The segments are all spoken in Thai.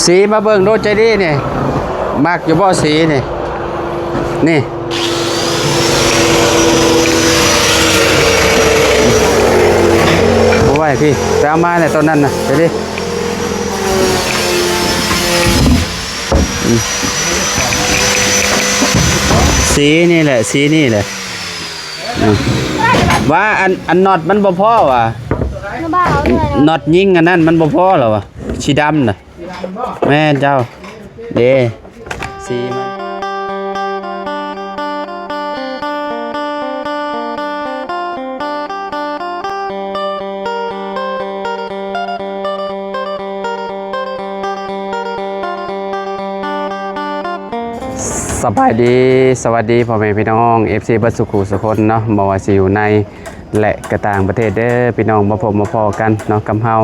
สีมาเบิ่งโดใจดีนี่มักอยู่บ่สีนี่นี่บ่ไหวพี่ไปเอามาในตอนนั้นน่ะใจดีสีนี่แหละสีนี่แหละว่าอันน็อตมันบ่พอว่ะน็อตยิงอันนั้นมันบ่พอหรอวะสีดำน่ะแม่เจ้าเด้สีมันสบายดีสวัสดีพ่อแม่พี่น้อง FC บัดสุขุสุคนเนาะบ่ว่าสิอยู่ในและกระต่างประเทศเด้อพี่น้องมาพบมาพอกันเนาะกับเฮา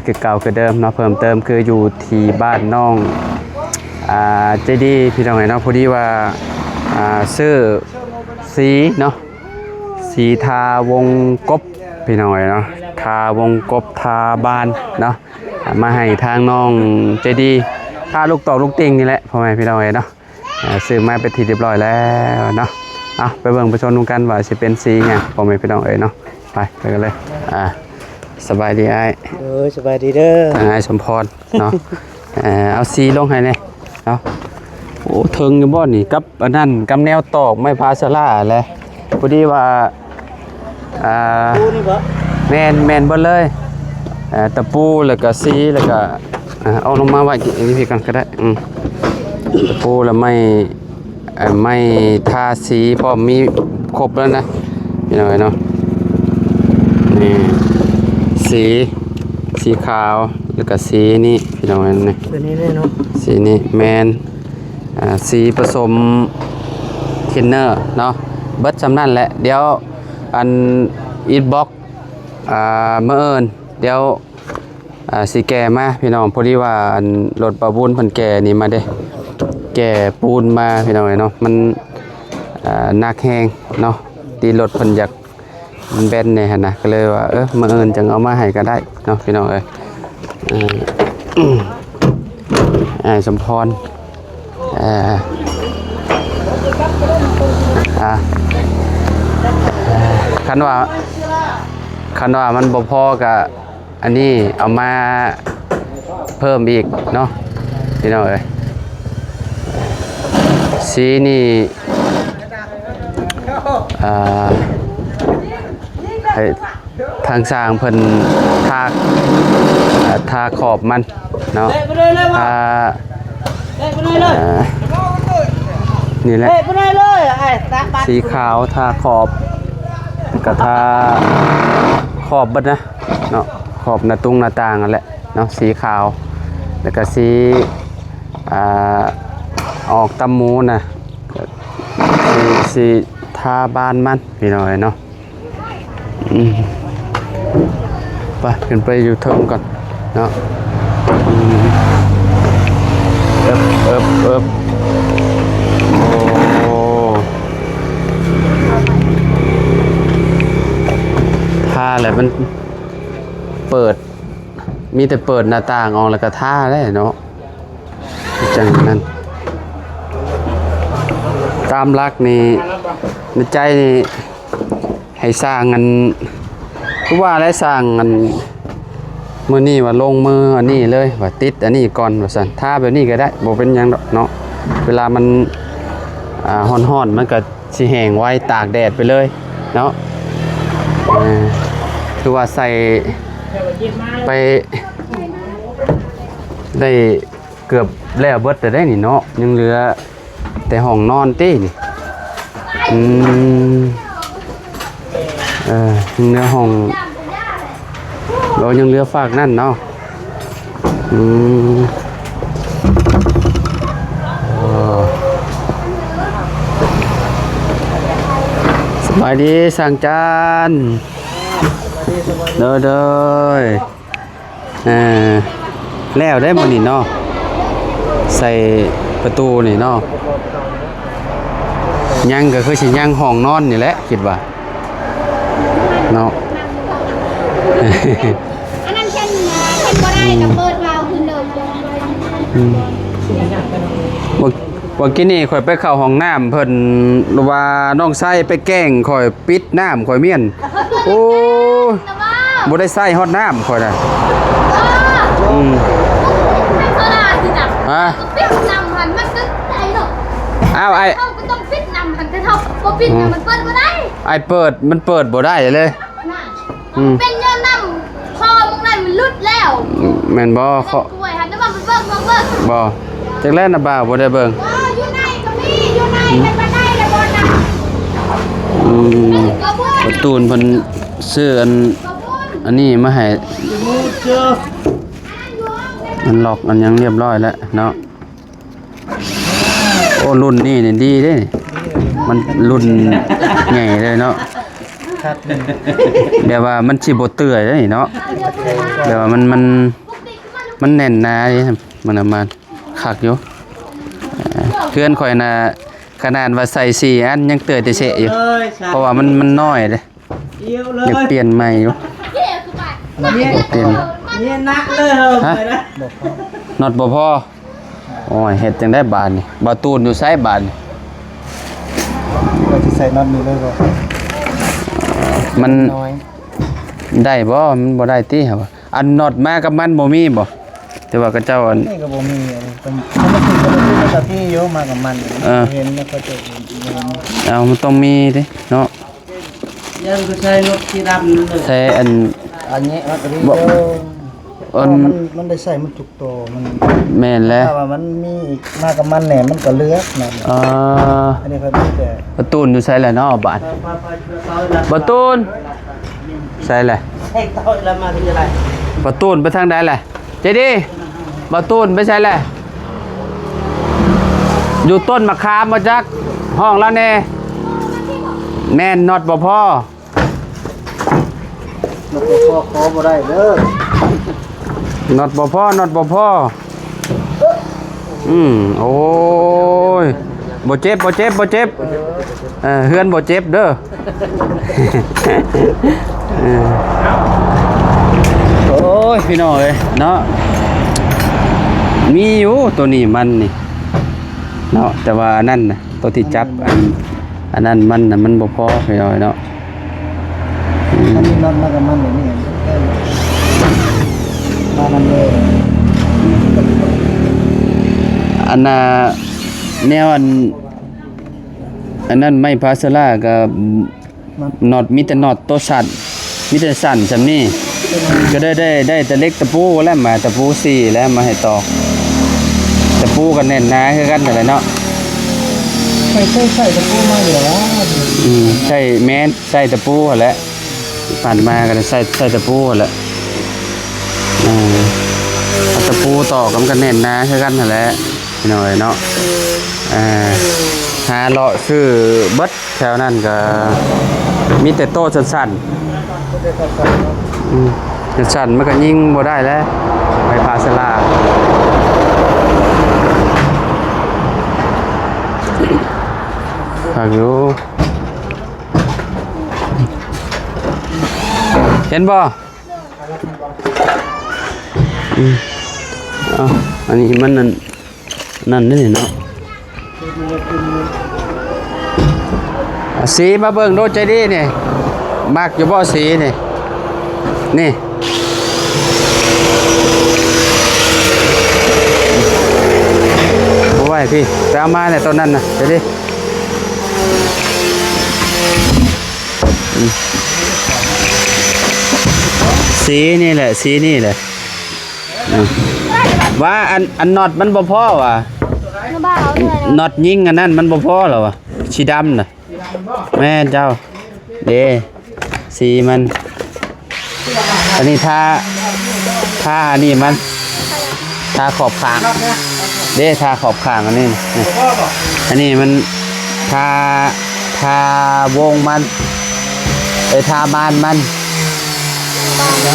คือเก่าคือเดิมเนาะเพิ่มเติมคืออยู่ที่บ้านน้องเจดีพี่น้องเนาะพอดีว่าซื้อสีเนาะสีทาวงกบพี่น้องเนาะทาวงกบทาบ้านเนาะมาให้ทางน้องเจดีทาลูกต่อลูกติ่งนี่แหละพ่อแม่พี่น้องเนาะซื้อมาเป็นที่เรียบร้อยแล้วเนาะเอาไปเบิ่งไปชมดูกันว่าสิเป็นสีไงพ่อแม่พี่น้องเนาะไปกันเลยสบายดีไอ้สบายดีเด้อไอ้สมพรเนาะเอาสีลงให้เนี่ยเนาะโอ้เทิงอยู่บ่นี่กับอันนั้นกับแนวตอกไม้พาสลาแหละพอดีว่าแมนเบิดเลยตะปูแล้วก็สีแล้วก็เอาลงมาไว้อย่างนี้พี่กันก็ได้ตะปูแล้วไม่ทาสีพอมีครบแล้วนะพี่น้อยเนาะนี่สีขาวแล้วก็สีนี่พี่น้อยนี่ตัวนี้เนาะสีนี่แมนสีผสมเทนเนอร์เนาะเบิดจำนั่นแหละเดี๋ยวอันอีทบ็อกเมื่อเอิญเดี๋ยวสีแก่มาพี่น้องพอดีว่ารถประบุญเพิ่นแก่นี่มาเด้แก่ปูนมาพี่น้องเนาะมันหนักแห้งเนาะตีรถเพิ่นอยากมันแบนเนี่ยฮะนะก็เลยว่ามื่อเอิญจังเอามาให้ก็ได้เนาะพี่น้องสมพรคันว่ามันบ่พอกับอันนี้เอามาเพิ่มอีกเนาะพี่น้องสีนี่ให้ทางสร้างเพิ่นทาขอบมันเนาะนี่แหละสีขาวทาขอบกับทาขอบบัดนะเนาะขอบหน้าตุ้งหน้าต่างนั่นแหละเนาะสีขาวแล้วก็สีออกตำมูนะสีทาบ้านมันพี่น้อยเนาะไปขึ้นไปอยู่เทิงก่อนเนาะโอ้ท่าอะไรมันเปิดมีแต่เปิดหน้าต่างออกแล้วก็ท่าได้เนาะจังนั้นตามรักนี่ในใจนี่ให้สร้างกันคือว่าได้สร้างกันมื้อนี้ว่าลงมืออันนี้เลยว่าติดอันนี้ก่อนว่าซั่นท่าแบบนี้ก็ได้บ่เป็นหยังดอกเนาะเวลามันร้อนๆมันก็สิแห้งไว้ตากแดดไปเลยเนาะคือว่าใส่ไปได้เกือบแล้วเบิดแต่ได้นี่เนาะยังเหลือแต่ห้องนอนตี้นี่ยังเหลือห้องเรายังเหลือฝากนั่นเนาะสบายดีสั่งจานเด้อแล้วได้หมดนี่เนาะใส่ประตูนี่เนาะยังก็คือสิยังห้องนอนนี่แหละคิดว่าเนาะอันนั้นเช่นบ่ได้กับเปิดวาล์วขึ้นเดิม ว่ากินนี่ข่อยไปเข้าห้องน้ำเพิ่นว่าน้องไส้ไปแกล้งข่อยปิดน้ำข่อยเมียนโอ้บ่ได้ใส่ฮอดน้ำข่อยน่ะฮะปิดนำหันมันก็ไอ้หรอก อ้าวไอ้ เขาก็ต้องปิดนำหันแต่เขาพอปิดนำมันเปิดไม่ได้ ไอ้เปิดมันเปิดบ่ได้เลย น่ะเป็นเงินนำคอมึงนั่นมันลุดแล้ว แม่นบ่เขา กล้วยหันแต่ว่ามันเบิ่ง บ่จักแลน่ะบ่าวบ่ได้เบิ่ง อยู่ในก็มีอยู่ในเป็นบันไดเลยบนน่ะ กระบุน ประตูนเพิ่นซื้ออันนี้มาให้มันล็อกอันยังเรียบร้อยแล้วเนาะโอ้รุ่นนี้นี่ดีเด้นี่มันรุ่นใหญ่เลยเนาะ ครับ เดี๋ยวว่ามันสิบ่เตื่อยเด้นี่เนาะเดี๋ยวว่ามันแน่นหนาดิมันน่ะมันคักอยู่เพื่อนข่อยน่ะขนาดว่าใส่4อันยังเตื่อยแต่เสะอยู่เพราะว่ามันน้อยเด้ เอียวเล อยากเปลี่ยนใหม่อยู่ เกี่ยคือไป เปลี่ยน เนี่ยนักเลยเหรอไปนะ น็อตบ่พอโอ้ยเฮ็ดจังได้บาดนี่บ่ตูนอยู่ไสบาดนี่ เราจะใส่น็อตนี้เลยบ่ มัน น้อย ได้บ่มันบ่ได้ติครับอันน็อตมากับมันบ่มีบ่แต่ว่าเขาเจ้าอัน นี่ก็บ่มีอะไรต้องมันก็ที่โยมากับมันเห็นแล้วก็จะเห็น เอามันต้องมีเด้เนาะ ยังก็ใช้รถที่ดำนั่นเลย ใช้อัน อันนี้มันก็ดี อัน มันได้ใส่มันถูกตัวมัน แม่นแล้ว ถ้าว่ามันมีอีกมากับมันเนี่ยมันก็เลือกนะ อันนี้เขามีแต่ ประตูนอยู่ไสแหละเนาะบาดประตูนไสแหละ ให้เต้าแล้วมาที่อะไร ประตูนไปทางใดแหละเจดีประตูนไปไสแหละอยู่ต้นมะขามมาจักห้องแล้วแน่แม่นน็อตบ่พอ มันก็ขอบ่ได้เด้อ น็อตบ่พอน็อตบ่พอโอ้ยบ่เจ็บบ่เจ็บบ่เจ็บเฮือนบ่เจ็บเด้อ โอ้ยพี่น้องเอ้ยเนาะมีอยู่ตัวนี้มันนี่เนาะแต่ว่าอันนั้นน่ะตัวที่จับอันนั้นมันน่ะมันบ่พอพี่น้องเนาะ มันมีน็อตมากับมันอย่างนี้มามันเลย อันน่ะแนวอันนั้นไม่พาสลากับน็อตมีแต่น็อตตัวสั่นมีแต่สั่นจำนี่ก็ได้แต่เล็กตะปูแล้วมาตะปู4แล้วมาให้ตอกตะปูกันแน่นหนาคือกันนั่นแหละเนาะ ใส่ตะปูมาอยู่แล้ว ใช่แม่นใส่ตะปูหั่นแหละผ่านมาก็ได้ใส่ตะปูหั่นแหละเอาตะปูตอกกันแน่นหนาคือกันนั่นแหละพี่น้อยเนาะหาเลาะซื้อเบิดแถวนั้นก็มีแต่โต๊ะสั้นๆสั้นมันก็ยิงบ่ได้แล้วไปพาสลาฝากอยู่เห็นบ่เอาอันนี้มันนั่นนี่เนาะสีมาเบิ่งโดใจดีนี่มักอยู่บ่สีนี่นี่บ่ไหวพี่ไปเอามาเนี่ยตอนนั้นน่ะใจดีสีนี่แหละสีนี่แหละว่าอันน็อตมันบ่พอว่ะ น้ำบ้าเอาเลย น็อตยิงอันนั้นมันบ่พอหรอวะสีดำน่ะแม่เจ้าเด้สีมันอันนี้ทาอันนี้มันทาขอบข้างเด้ทาขอบข้างอันนี้อันนี้มันทาวงมันทาบานมัน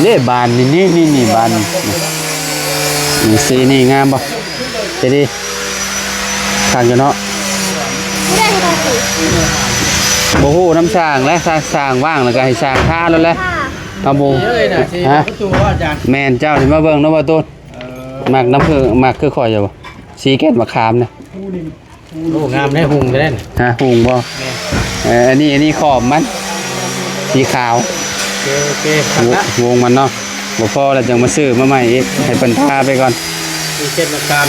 นี่บานนี่บานนี่สีนี่งามบ่จะดีข้างอยู่เนาะ ไม่ได้ให้เราสิ บ่ฮู้น้ำสร้างและสร้างว่างแล้วก็ให้สร้างท่าแล้วแหละ ค่ะ เอาบ่ฮะแม่นเจ้านี่มาเบิ่งเนาะบ่ตูน มากน้ำคือมากคือข่อยอยู่บ่สีแก้นมะขามนะ โอ้งามได้หุงกันเล่น ฮะหุงบ่อันนี้ขอบมันสีขาว โอเคขัดละ วงมันเนาะบ่พอแล้วจังมาซื้อมาใหม่อีกให้เพิ่นพาไปก่อน มีเช่นมะขาม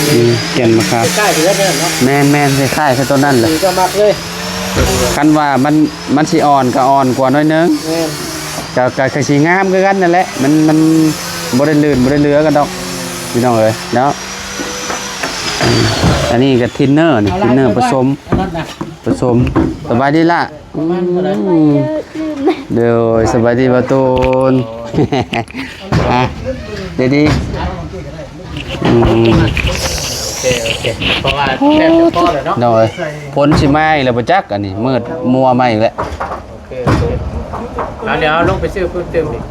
แก่นมะขาม ใกล้ไปแล้วเนี่ยเนาะ แม่นๆคล้ายๆคือต้นนั่นแหละ สีก็มักเลย คันว่ามันสิอ่อนก็อ่อนกว่าน้อยนึง แม่น ก็คือสิงามคือกันนั่นแหละมันบ่ได้ลื่นบ่ได้เลือกันดอกพี่น้องเอ้ยเนาะอันนี้ก็ทินเนอร์นี่ทินเนอร์ผสมสบายดีล่ะเดี๋ยวสบายดีบ่ตูน อ่ะเดี๋ยวดีโอเคเพราะว่าแม่จะพ่อเลยเนาะ เนาะเอ้ยพ้นสิไหม้แล้วบ่จักอันนี้มืดมัวไหม้อีกแล้ว โอเคแล้วเดี๋ยวลงไปซื้อเพิ่มเติมอีก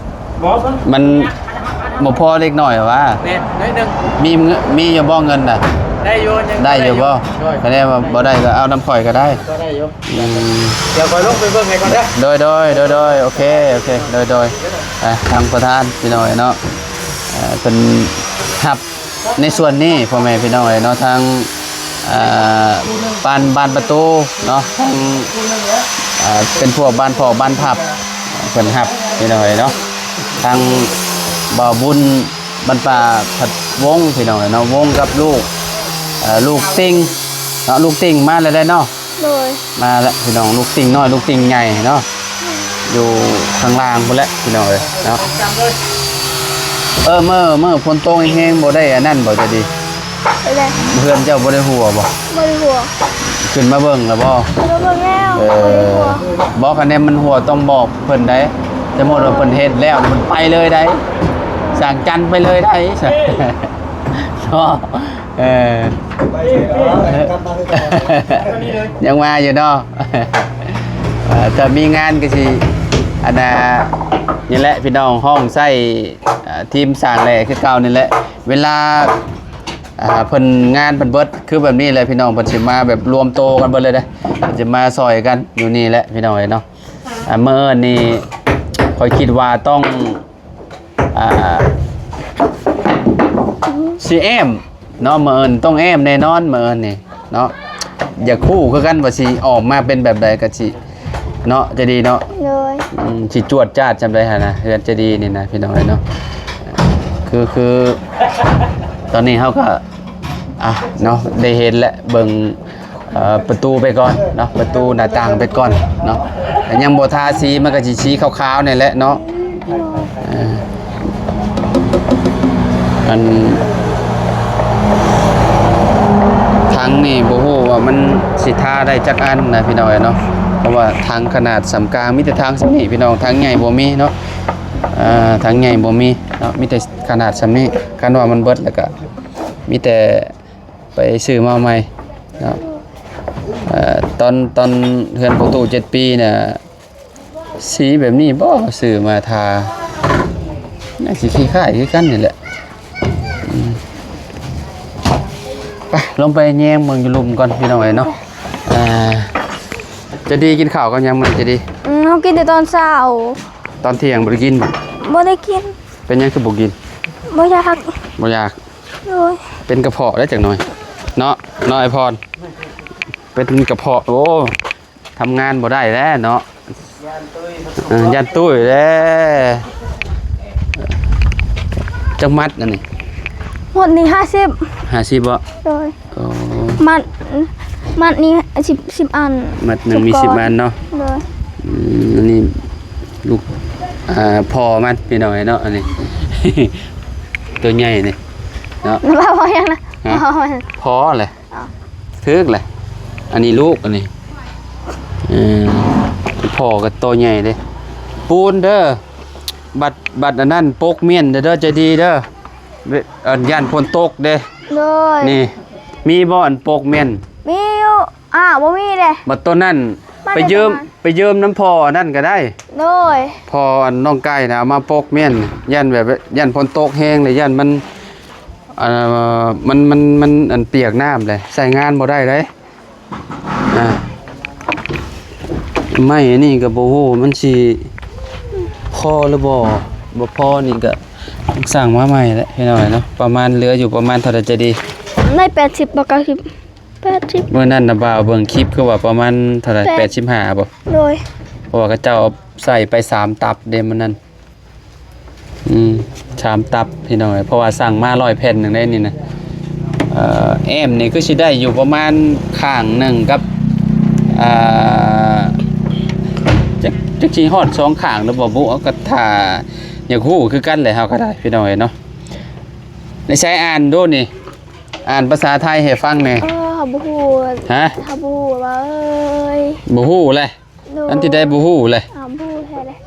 มันบ่พอเล็กน้อยเหรอวะ แม่นน้อยนึง มีอยู่บ่เงินน่ะ ได้อยู่ยัง ได้อยู่บ่ก็ได้ว่าบ่ได้ก็เอาน้ำข่อยก็ได้ ก็ได้อยู่ อืม เดี๋ยวคอยลงไปเบิ่งให้ก่อนเด้อ โดยโอเคโดยทางประธานพี่น้อยเนาะเป็นหับในส่วนนี้พ่อแม่พี่น้อยเนาะทางบานประตูเนาะทางเป็นพวกบ้านพ่อบ้านผับเพิ่นหับพี่น้อยเนาะทางบ่าวบุญบ้านป่าผัดวงพี่น้อยเนาะวงกับลูกลูกติ่งเนาะลูกติ่งมาแล้วได้เนาะ เลย มาแล้วพี่น้องลูกติ่งน้อยลูกติ่งใหญ่เนาะอยู่ข้างล่างพุ่นแหละพี่น้องเอ้ยเนาะเมื่อฝนตกแห้งๆบ่ได้อันนั้นบ่จะดี ไปเลย เพื่อนเจ้าบ่ได้หัวบ่ บริหัว ขึ้นมาเบิ่งแล้วบ่ แล้วก็แก้ว เอบ ริ อ หัว บอกคะแนนมันหัวต้องบอกเพิ่นได้สมมุติว่าเพิ่นเฮ็ดแล้วมันไปเลยได้สั่งจันทร์ไปเลยได้ เนาะเออ ยังมาอยู่เนาะ ถ้ามีงานก็สิอันน่ะนี่แหละพี่น้องห้องใส่ทีมสร้างแหล่คือเก่านี่แหละเวลาเพิ่นงานเพิ่นเบิดคือแบบนี้เลยพี่น้องเพิ่นสิมาแบบรวมโตกันเบิดเลยเด้อจะมาซอยกันอยู่นี่แหละพี่น้องเนาะเมื่อนี่ค่อยคิดว่าต้องสิแอมเนาะมื้ออื่นต้องแอมแน่นอนมื้ออื่นนี่เนาะอย่าคู่คือกันว่าสิออกมาเป็นแบบใดก็สิเนาะจะดีเนาะ เลย สิจวดจ้าดจำได้ฮะนะเฮือนจะดีนี่นะพี่น้องเนาะคือตอนนี้เฮาก็เนาะได้เห็นแล้วเบิ่งประตูไปก่อนเนาะประตูหน้าต่างไปก่อนเนาะแต่ยังบ่ทาสีมันก็สิสีขาวๆนี่แหละเนาะอันทั้งนี่บ่ฮู้ว่ามันสิทาได้จักอันนะพี่น้องเนาะเพราะว่าทางขนาดสำกลางมีแต่ทางสำนี้พี่น้องทางใหญ่บ่มีเนาะทางใหญ่บ่มีเนาะมีแต่ขนาดสำนี้คันว่ามันเบิดแล้วก็มีแต่ไปซื้อมาใหม่เนาะตอนเฮือนประตู7ปีน่ะสีแบบนี้บ่ซื้อมาทาน่าสิคล้ายๆคือกันนี่แหละไปลงไปแยงเมืองอยู่ลุมก่อนพี่น้องเนาะจะดีกินข้าวกันยังมันจะดี เขากินแต่ตอนเช้า ตอนเที่ยงบ่ได้กินบ่ บ่ได้กิน เป็นยังคือบ่กิน บ่อยาก บ่อยาก เลย เป็นกระเพาะได้จักหน่อยเนาะไอ้พรเป็นกระเพาะโอ้ทำงานบ่ได้แล้วเนาะยันตุ้ยแล้วจังมัดอันนี้ หมดนี่50 50บ่ เลย โอ้ มัดนี้10อัน มัดหนึงมี10อันเนาะ เลย อันนี้ลูกพอมันพี่น้อยเนาะอันนี้ ตัวใหญ่นี่เนาะ ว่าพอยังนะ ฮะ พอเลยทึกเลยอันนี้ลูกอันนี้พอกับตัวใหญ่เลยปูนเด้อบัดอันนั้นปกเมียนเด้อจะดีเด้ออันยันฝนตกเด้ เลย นี่มีบ่อันปกเมียน มีอยู่บ่มีเลย บัดตัวนั้น มา ไป ได้ ยืม ประมาณ ไปยืมน้ำพออันนั่นก็ได้ เลย พออันน้องไก่นะเอามาปกเมียนยันแบบยันฝนตกแห้งเลยยันมันมันอันเปียกน้ำเลยใส่งานบ่ได้เลยไม่อันนี้ก็บ่ฮู้มันสิพอหรือบ่พอนี่ก็ สั่งมาใหม่แล้วพี่น้อยเนาะประมาณเหลืออยู่ประมาณเท่าไหร่จะดี ได้80บ่90 80 เมื่อนั้นน่ะบ่าวเบิ่งคลิปคือว่าประมาณเท่าไหร่85บ่ โดย เพราะว่าเขาเจ้าเอาใส่ไป3ตับเด้มันนั่น3ตับพี่น้อยเพราะว่าสั่งมา100แผ่นหนึงได้นี่นะแอมนี่คือสิได้อยู่ประมาณข้างหนึงกับจักสิฮอด2ข้างหรือบ่บุเอาก็ถ้าอยากฮู้คือกันแหละเฮาก็ได้พี่น้อยเนาะในใช้อ่านดูนี่อ่านภาษาไทยให้ฟังแหน่ บ่ฮู้ ฮะ ถ้าบ่ฮู้ว่าเอ้ย บ่ฮู้เลยอันที่ได้บ่ฮู้เลย บ่ฮู้แท้เลย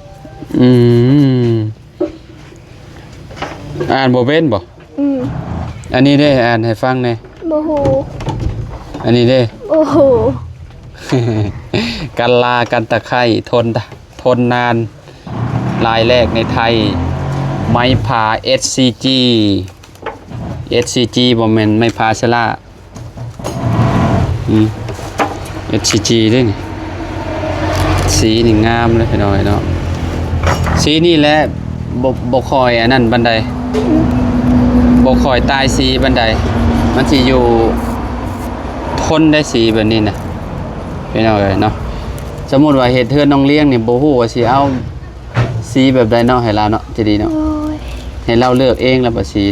อ่านบ่เป็นบ่อันนี้เด้อ่านให้ฟังแหน่ บ่ฮู้ อันนี้เด้ บ่ฮู้ กันลากันตะไคร้ทนนานลายแรกในไทยไม้ผา SCG บ่แม่นไม้ผาชะล่าSCG เด้นี่สีนี่งามเลยพี่น้อยเนาะสีนี่แหละบ่คอยอันนั้นบันไดบ่คอยตายสีบันไดมันสิอยู่ทนได้สีแบบนี้นะพี่น้อยเนาะสมมุติว่าเฮ็ดเทือนน้องเลี้ยงนี่บ่ฮู้ว่าสิเอาสีแบบใดเนาะให้เราเนาะจะดีเนาะ โอ้ย ให้เราเลือกเองแล้วบ่สี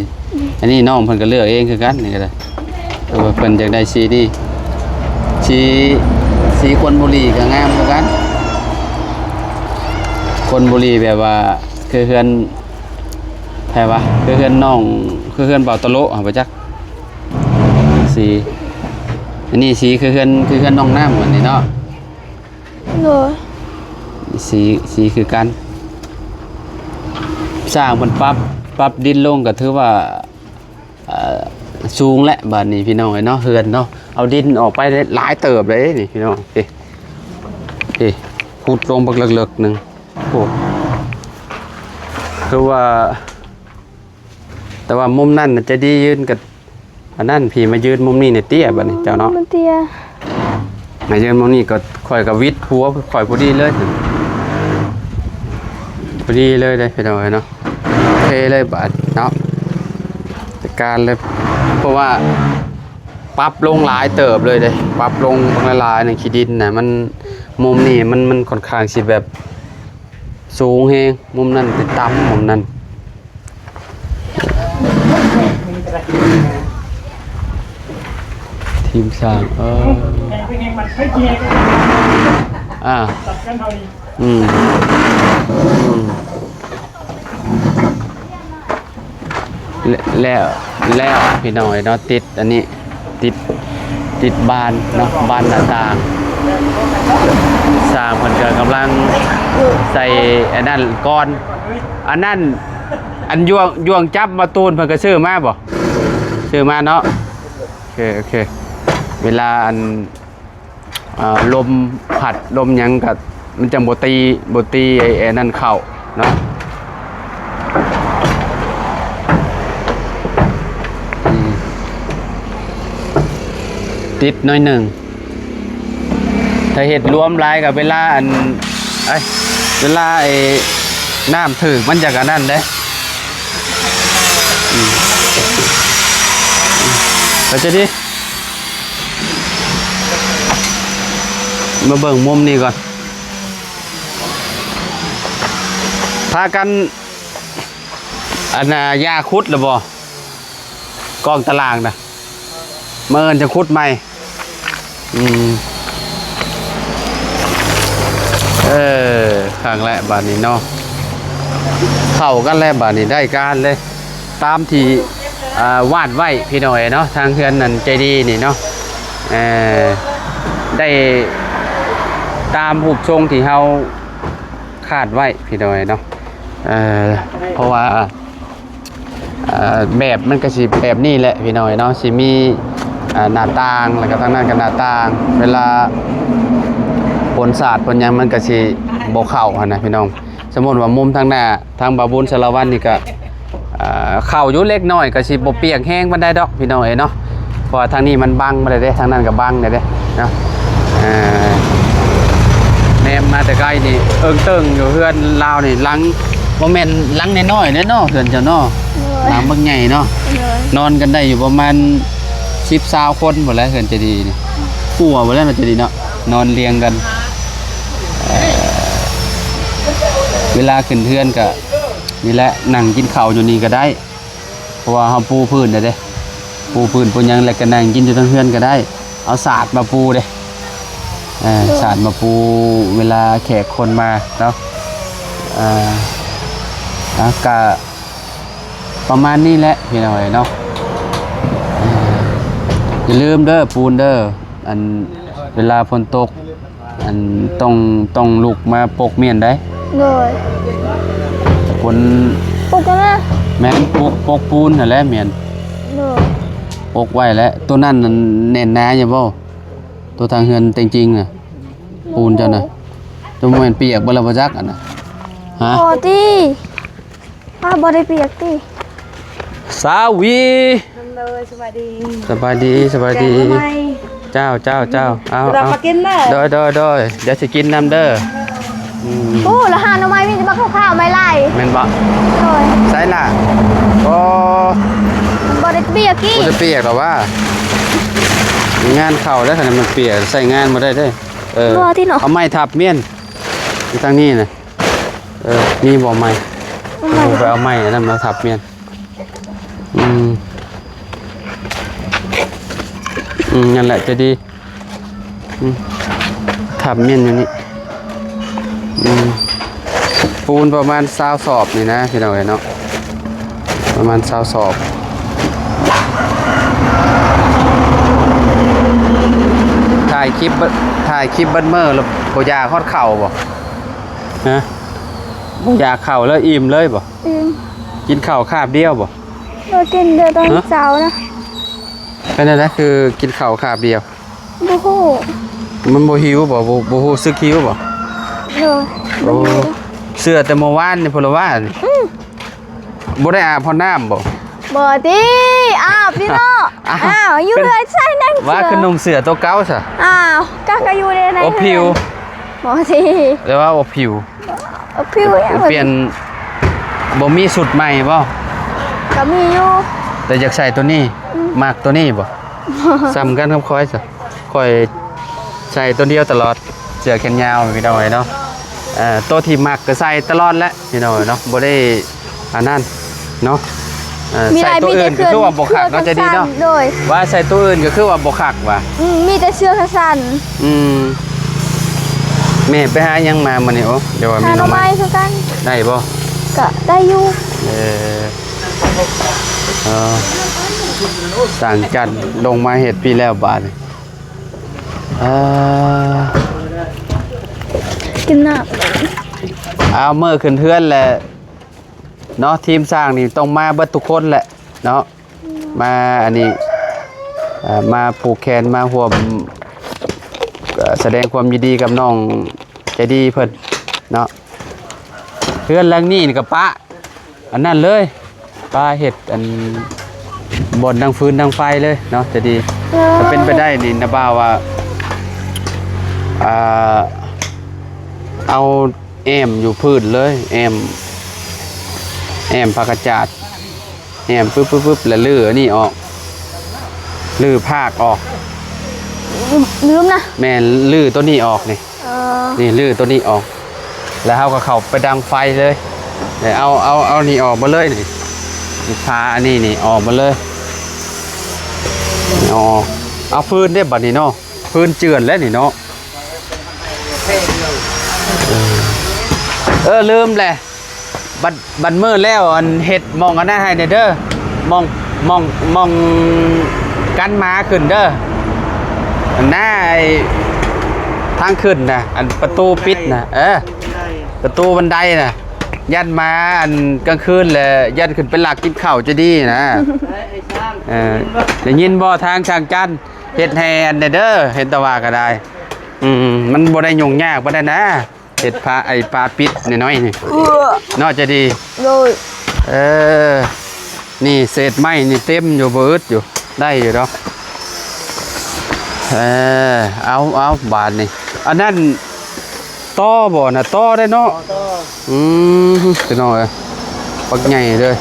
อันนี้น้องเพิ่นก็เลือกเองคือกันนี่ก็ได้แต่ว่าเพิ่นอยากได้สีนี่สีคนบุรีก็งามคือกันคนบุรีแบบว่าคือเฮือนไผวะคือเฮือนน้องคือเฮือนเบาตะโลอ่ะบ่จักสีอันนี้สีคือเฮือนน้องน้ำเหมือนนี่เนาะ โดย สีคือกันสร้างมันปรับดินลงก็ถือว่าสูงและบัดนี้พี่น้องเนาะเฮือนเนาะเอาดินออกไปได้หลายเติบเลยนี่พี่น้องขุดลงบักเลิกๆนึงโอ้คือว่าแต่ว่ามุมนั่นจะดียืนกับอันนั้นพี่มายืนมุมนี้เนี่ยเตี้ยบัดนี้เจ้าเนาะ มันเตี้ย มายืนมุมนี้ก็ค่อยกับวิทย์หัวค่อยพอดีเลยพอดีเลยพี่น้องเนาะเทเลยบัดเนาะจัดการเลยเพราะว่าปรับลงหลายเติบเลยปรับลงบางหลายในขี้ดินนะมันมุมนี้มันค่อนข้างสิแบบสูงเฮงมุมนั้นติดต่ำมุมนั้นทีมสร้างแล้วพี่น้อยเนาะติดอันนี้ติดบานเนาะบานหน้าต่างสร้างเพิ่นก็กำลังใส่อันนั้นก้อนอันนั้นอันยวงจับมาตูนเพิ่นก็ซื้อมาบ่ซื้อมาเนาะโอเคเวลาอันลมผัดลมหยังก็มันจังบ่ตีไอ้นั่นเข้าเนาะติดน้อยหนึ่งถ้าเห็ดรวมลายกับเวลาเวลาไอ้น้ำถึกมันจะกันนั่นเด้ไปจะดิมาเบิ่งมุมนี้ก่อนพากันอันน่ะยาคุดหรือบ่กองตารางนะเมื่อจะคุดใหม่ข้างแรกบาทนี้เนาะเข้ากันแล้วบาทนี้ได้การเลยตามที่วาดไว้พี่หน่อยเนาะทางเพื่อนนั่นใจดีนี่เนาะได้ตามรูปทรงที่เราคาดไว้พี่หน่อยเนาะเพราะว่าแบบมันก็สิแบบนี้แหละพี่หน่อยเนาะสิมีหน้าต่างแล้วก็ทางนั้นก็หน้าต่างเวลาผลศาสตร์ผลยังมันก็สิบ่เข้าหั่นนะพี่น้องสมมุติว่ามุมทางหน้าทางบาบุญสารวัตรนี่ก็เข้าอยู่เล็กน้อยก็สิบ่เปียกแห้งปานใดดอกพี่น้องเนาะเพราะทางนี้มันบังบ่ได้เด้ทางนั้นก็บังได้เด้เนาะแนมมาแต่ไกลนี่เอิงเติ้งอยู่เฮือนลาวนี่หลัง บ่แม่นหลังน้อยๆเด้อเนาะเฮือนเจ้าเนาะหลังบักใหญ่เนาะนอนกันได้อยู่ประมาณ10-20คนบ่แล้วเฮือนจะดีนี่กลัวบ่แล้วมันจะดีเนาะนอนเรียงกันเวลาขึ้นเฮือนก็นี่แหละนั่งกินข้าวอยู่นี่ก็ได้เพราะว่าเฮาปูพื้นเด้ปูพื้นปูหยังแล้วก็นั่งกินอยู่ทั้งเฮือนก็ได้เอาสาดมาปูเด้สาดมาปูเวลาแขกคนมาเนาะก็ประมาณนี้แหละพี่น้อยเนาะอย่าลืมเด้อปูนเด้ออันเวลาฝนตกอันต้องลุกมาปกเมียนได้เลยคน ปกกันนะแม่นปกปูนนั่นแหละเมียนเลยปกไว้แล้วตัวนั้นแน่นหนาอย่าบ่ตัวทางเฮือนจริงๆน่ะปูนเจ้าน่ะตัวแม่นเปียกบ่ละบ่จักอันน่ะฮะพอติป้าบ่ได้เปียกติสาวีเลยสวัสดีสบายดีเจ้าเอาเรามากินเด้อโดยเดี๋ยวสิกินน้ำเด้อโอ้ละหาหน่อไม้มีแต่บักข้าวๆไม่ไล่แม่นบ่โดยใส่ล่ะบ่ได้เปียกกี้บ่ได้เปียกหรอว่างานเข้าแล้วถ้ามันเปียกใส่งานบ่ได้เด้เอาไม้ทับเมียนอยู่ทางนี้น่ะมีบ่ไม้ไปเอาไม้นั่นมาทับเมียนนั่นแหละจะดีทับเมียนอยู่นี่ปูนประมาณ20 ศอกนี่นะพี่น้องเนาะประมาณ20 ศอกถ่ายคลิปเบิ้ลเมอร์แล้วบ่อยากฮอดเข่าบ่ฮะบ่อยากเข่าแล้วอิ่มเลยบ่กินข้าวคาบเดียวบ่เรากินเดี๋ยวตอนเช้านะเป็นอะไรคือกินข้าวคาบเดียวบ่ฮู้มันบ่หิวบ่ฮู้สึกหิวบ่เสื้อแต่เมื่อวานนี่พลว่าบ่ได้อาบพอน้ำบ่ติอาบพี่เนาะอยู่เลยใส่นั่งว่าคือนุ่งเสื้อตัวเก่าซะก็อยู่ในนั้นอบผิวบ่ติแต่ว่าอบผิวเปลี่ยนบ่มีสุดใหม่บ่ก็มีอยู่แต่อยากใส่ตัวนี้มากตัวนี้บ่ซ้ำกันครับค่อยซะค่อยใส่ตัวเดียวตลอดเสื้อแขนยาวพี่น้อยเนาะตัวที่มักก็ใส่ตลอดแหละพี่น้อยเนาะบ่ได้อันนั้นเนาะใส่ตัวอื่นก็คือว่าบ่คักเนาะจะดีเนาะว่าใส่ตัวอื่นก็คือว่าบ่คักว่ะมีแต่เสื้อสั้นแม่ไปหายังมามื้อนี้โอ้เดี๋ยวว่ามีหน่อไม้คือกันได้บ่ก็ได้อยู่ต่างกันลงมาเฮ็ดปีแล้วบาดกินน้ำเอาเมื่อขึ้นเทือนแหละเนาะทีมสร้างนี่ต้องมาเบิดทุกคนแหละเนาะมาอันนี้มาผูกแขนมาห่วมแสดงความยินดีกับน้องใจดีเพิ่นเนาะเทือนหลังนี้นี่กับป้าอันนั้นเลยป้าเห็ดอันบนดังฟืนดังไฟเลยเนาะจะดีถ้าเป็นไปได้นี่นะบ่าวว่าเอาแอมอยู่พื้นเลยแอมผักกระจาดแอมปึ๊บแล้วลื้อนี่ออกลื้อภาคออกลืมนะแม่ลื้อตัวนี้ออกนี่ลื้อตัวนี้ออกแล้วเขาก็เข้าไปดังไฟเลยเดี๋ยวเอานี่ออกมาเลยนี่พาอันนี้นี่ออกมาเลยเอาฟืนได้บัดนี้เนาะฟืนเจือนแล้วนี่เนาะลืมแหละบัดมือแล้วอันเห็ดมองกันได้ให้เด้อมองกันมาขึ้นเด้อหน้าทางขึ้นนะอันประตูปิดนะประตูบันไดนะยันมาอันกลางคืนเลยยันขึ้นเป็นหลักกินข้าวจะดีนะได้ยินบ่ทางช่างจันเห็ดแฮนเด้อเห็ดตะวาก็ได้มันบ่ได้ยุ่งยากบ่ได้นะเห็ดปลาปิดน้อยๆนี่น่าจะดีเลยนี่เศษไม้นี่เต็มอยู่เบิดอยู่ได้อยู่เนาะเอาบาทนี่อันนั้นต้อบ่นะต้อได้เนาะ พี่น้องเอ้ยปักใหญ่เลย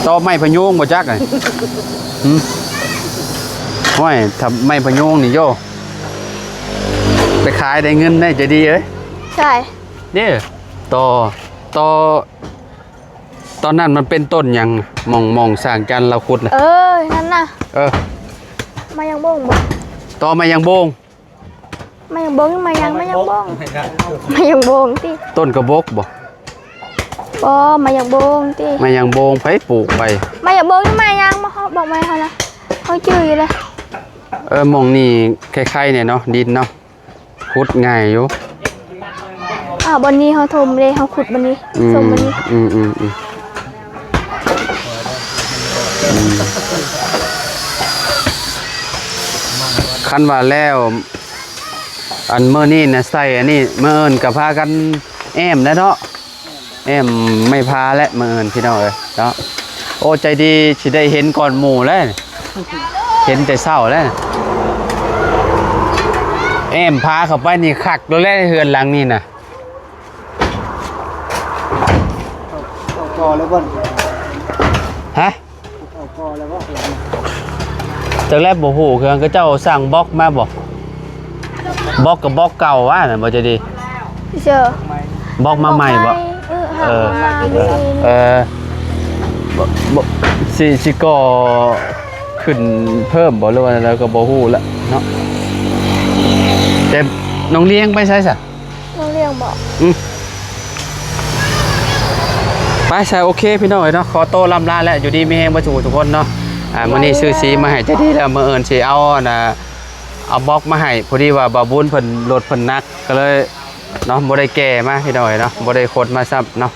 ต่อไม้พะยุงบ่จักเลยห้อยทำไม้พะยุงนี่โยไปขายได้เงินได้จะดีเอ้ย ใช่ เนี่ยต่อตอนนั้นมันเป็นต้นหยังมองสร้างกันเราขุดนะ นั่นน่ะ มายังบ่งบ่ ต่อมายังโบง มายังบ่งมายังบ่งมายังบ่งติ ต้นกระบอกบ่ บ่มายังบ่งติ มายังโบงไปปลูกไป มายังบ่งมายังมาเขาบอกมาเขานะเขาจื้ออยู่เลย มองนี่คล้ายๆเนี่ยเนาะดินเนาะขุดง่ายอยู่ บนนี้เขาถมเลยเขาขุดบนนี้สมบนนี้ คันว่าแล้วอันเมื่อนี่นะใส่อันนี้เมื่อเอินกับพากันแอมแล้วเนาะแอมไม่พาและเมื่อเอินพี่น้องเอ้ยเนาะโอ้ใจดีสิได้เห็นก่อนหมู่แล้วเห็นแต่เศร้าแล้วแอมพาเข้าไปนี่คักแล้วเฮือนหลังนี่นะ กอแล้วบ่ ฮะ กอแล้วบ่ จากแรกบ่ฮู้คือเขาเจ้าสร้างบล็อกมาบ่บล็อกกับบล็อกเก่าว่าน่ะบ่จะดี เจอบ ล็อกมาใหม่บ่ บ่สิก่อขึ้นเพิ่มบ่หรือว่าแล้วก็บ่ฮู้ละเนาะแต่น้องเลี้ยงไปใช่ซะ น้องเรียงบอก ไปใช่โอเคพี่น้องเนาะขอโตวลำลาแล้วอยู่ดีมีแฮงบ่ถูกทุกคนเนาะมื้อนี้ซื้อสีมาให้ใจดีแล้วมื้อเอิ้นสิเอาเอาบล็อกมาให้พอดีว่าบ่าวบุญเพิ่นรถเพิ่นหนักก็เลยเนาะบ่ได้แก้มาพี่น้องเนาะบ่ได้ขดมาซับเนาะ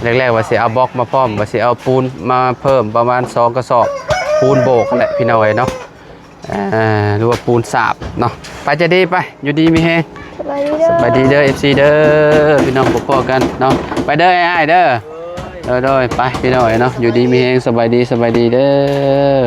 แรกๆว่าสิเอาบล็อกมาพร้อมว่าสิเอาปูนมาเพิ่มประมาณ2กระสอบปูนโบกนั่นแหละพี่น้องเนาะหรือว่าปูนสาบเนาะไปใจดีไปอยู่ดีมีแฮง สบายดีเด้อ สบายดีเด้อ FC เด้อพี่น้องพบกันเนาะไปเด้ออ้ายเด้อไปพี่น้องเนาะอยู่ดีมีแฮงสบายดีเด้อ